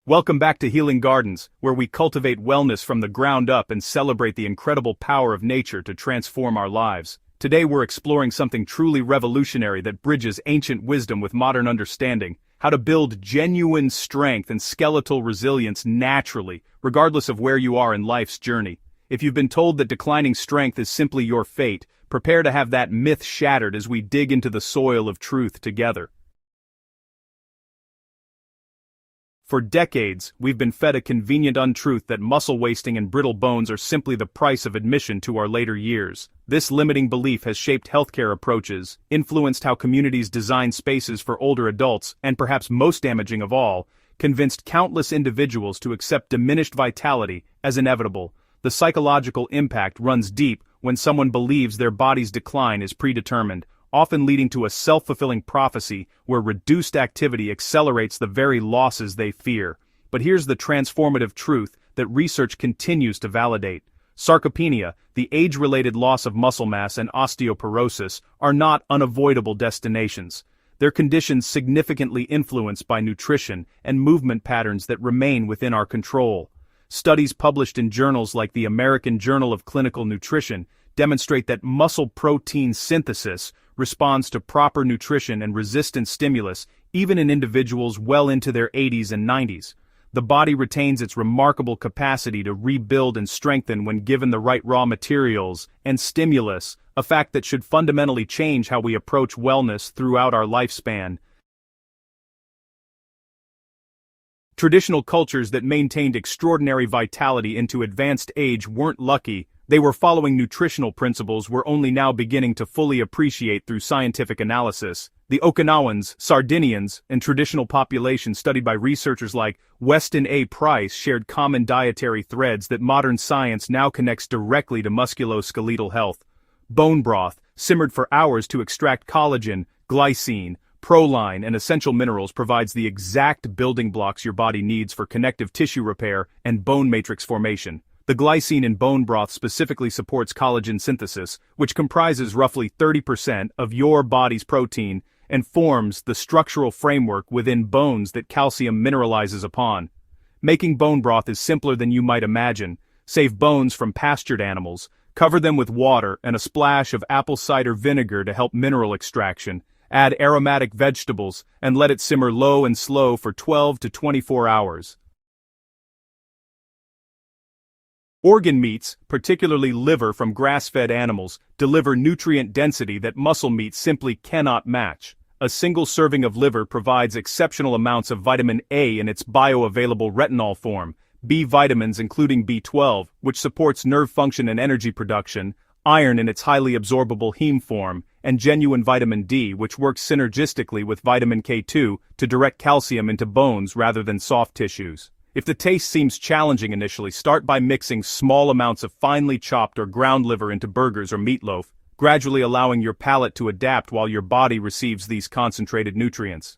Welcome back to Healing Gardens, where we cultivate wellness from the ground up and celebrate the incredible power of nature to transform our lives. Today we're exploring something truly revolutionary that bridges ancient wisdom with modern understanding: how to build genuine strength and skeletal resilience naturally, regardless of where you are in life's journey. If you've been told that declining strength is simply your fate, prepare to have that myth shattered as we dig into the soil of truth together. For decades, we've been fed a convenient untruth that muscle wasting and brittle bones are simply the price of admission to our later years. This limiting belief has shaped healthcare approaches, influenced how communities design spaces for older adults, and perhaps most damaging of all, convinced countless individuals to accept diminished vitality as inevitable. The psychological impact runs deep when someone believes their body's decline is predetermined, often leading to a self-fulfilling prophecy where reduced activity accelerates the very losses they fear. But here's the transformative truth that research continues to validate. Sarcopenia, the age-related loss of muscle mass, and osteoporosis are not unavoidable destinations. They're conditions significantly influenced by nutrition and movement patterns that remain within our control. Studies published in journals like the American Journal of Clinical Nutrition demonstrate that muscle protein synthesis responds to proper nutrition and resistant stimulus even in individuals well into their 80s and 90s. The body retains its remarkable capacity to rebuild and strengthen when given the right raw materials and stimulus, a fact that should fundamentally change how we approach wellness throughout our lifespan. Traditional cultures that maintained extraordinary vitality into advanced age weren't lucky. They were following nutritional principles we're only now beginning to fully appreciate through scientific analysis. The Okinawans, Sardinians, and traditional populations studied by researchers like Weston A. Price shared common dietary threads that modern science now connects directly to musculoskeletal health. Bone broth, simmered for hours to extract collagen, glycine, proline, and essential minerals, provides the exact building blocks your body needs for connective tissue repair and bone matrix formation. The glycine in bone broth specifically supports collagen synthesis, which comprises roughly 30% of your body's protein and forms the structural framework within bones that calcium mineralizes upon. Making bone broth is simpler than you might imagine. Save bones from pastured animals, cover them with water and a splash of apple cider vinegar to help mineral extraction. Add aromatic vegetables and let it simmer low and slow for 12 to 24 hours. Organ meats, particularly liver from grass-fed animals, deliver nutrient density that muscle meat simply cannot match. A single serving of liver provides exceptional amounts of vitamin A in its bioavailable retinol form, B vitamins including B12, which supports nerve function and energy production, iron in its highly absorbable heme form, and genuine vitamin D, which works synergistically with vitamin K2 to direct calcium into bones rather than soft tissues. If the taste seems challenging initially, start by mixing small amounts of finely chopped or ground liver into burgers or meatloaf, gradually allowing your palate to adapt while your body receives these concentrated nutrients.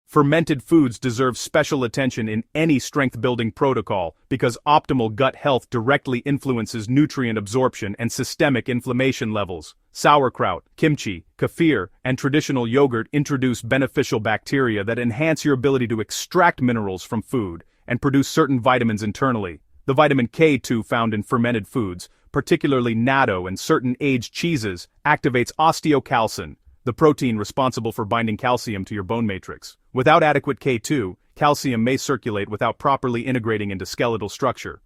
Fermented foods deserve special attention in any strength-building protocol because optimal gut health directly influences nutrient absorption and systemic inflammation levels. Sauerkraut, kimchi, kefir, and traditional yogurt introduce beneficial bacteria that enhance your ability to extract minerals from food and produce certain vitamins internally. The vitamin K2 found in fermented foods, particularly natto and certain aged cheeses, activates osteocalcin, the protein responsible for binding calcium to your bone matrix. Without adequate K2, calcium may circulate without properly integrating into skeletal structure.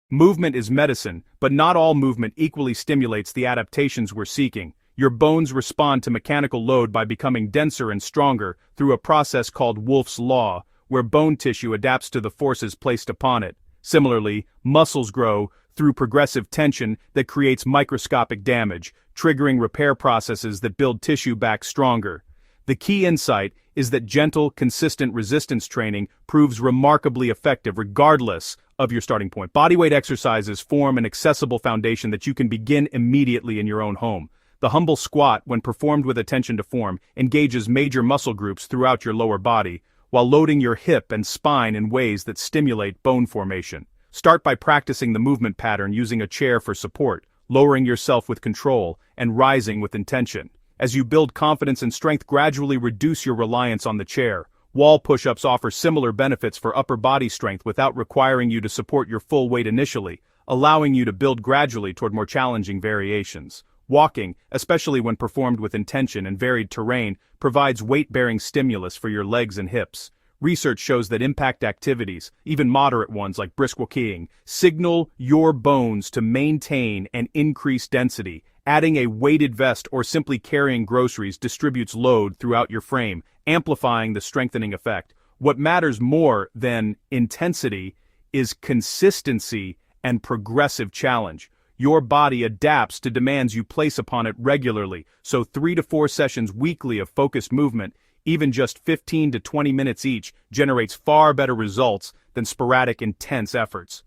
Movement is medicine, but not all movement equally stimulates the adaptations we're seeking. Your bones respond to mechanical load by becoming denser and stronger through a process called Wolff's Law, where bone tissue adapts to the forces placed upon it. Similarly, muscles grow through progressive tension that creates microscopic damage, triggering repair processes that build tissue back stronger. The key insight is that gentle, consistent resistance training proves remarkably effective regardless of your starting point. Bodyweight exercises form an accessible foundation that you can begin immediately in your own home. The humble squat, when performed with attention to form, engages major muscle groups throughout your lower body, while loading your hip and spine in ways that stimulate bone formation. Start by practicing the movement pattern using a chair for support, lowering yourself with control, and rising with intention. As you build confidence and strength, gradually reduce your reliance on the chair. Wall push-ups offer similar benefits for upper body strength without requiring you to support your full weight initially, allowing you to build gradually toward more challenging variations. Walking, especially when performed with intention and varied terrain, provides weight-bearing stimulus for your legs and hips. Research shows that impact activities, even moderate ones like brisk walking, signal your bones to maintain and increase density. Adding a weighted vest or simply carrying groceries distributes load throughout your frame, amplifying the strengthening effect. What matters more than intensity is consistency and progressive challenge. Your body adapts to demands you place upon it regularly, so 3 to 4 sessions weekly of focused movement, even just 15 to 20 minutes each, generates far better results than sporadic intense efforts.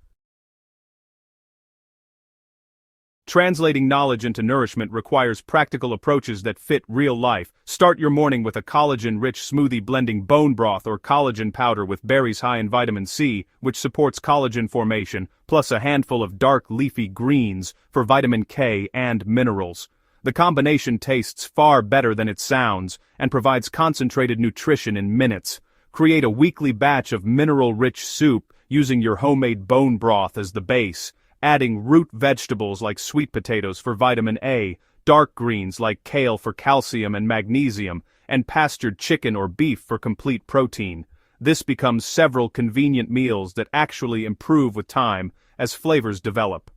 Translating knowledge into nourishment requires practical approaches that fit real life. Start your morning with a collagen-rich smoothie blending bone broth or collagen powder with berries high in vitamin C, which supports collagen formation, plus a handful of dark leafy greens for vitamin K and minerals. The combination tastes far better than it sounds and provides concentrated nutrition in minutes. Create a weekly batch of mineral-rich soup using your homemade bone broth as the base, adding root vegetables like sweet potatoes for vitamin A, dark greens like kale for calcium and magnesium, and pastured chicken or beef for complete protein. This becomes several convenient meals that actually improve with time as flavors develop.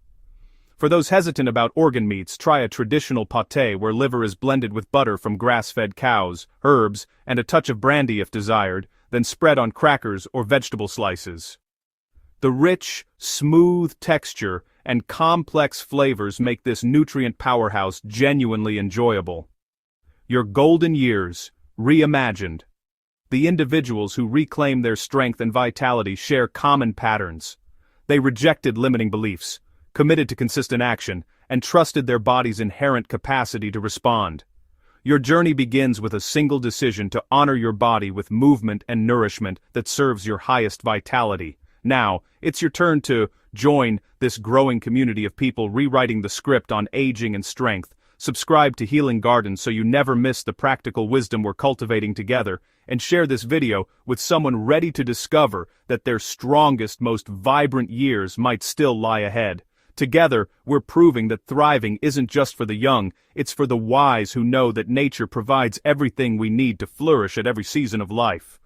For those hesitant about organ meats, try a traditional pâté where liver is blended with butter from grass-fed cows, herbs, and a touch of brandy if desired, then spread on crackers or vegetable slices. The rich, smooth texture and complex flavors make this nutrient powerhouse genuinely enjoyable. Your golden years, reimagined. The individuals who reclaim their strength and vitality share common patterns. They rejected limiting beliefs, committed to consistent action, and trusted their body's inherent capacity to respond. Your journey begins with a single decision to honor your body with movement and nourishment that serves your highest vitality. Now, it's your turn to join this growing community of people rewriting the script on aging and strength. Subscribe to Healing Gardens so you never miss the practical wisdom we're cultivating together, and share this video with someone ready to discover that their strongest, most vibrant years might still lie ahead. Together, we're proving that thriving isn't just for the young, it's for the wise who know that nature provides everything we need to flourish at every season of life.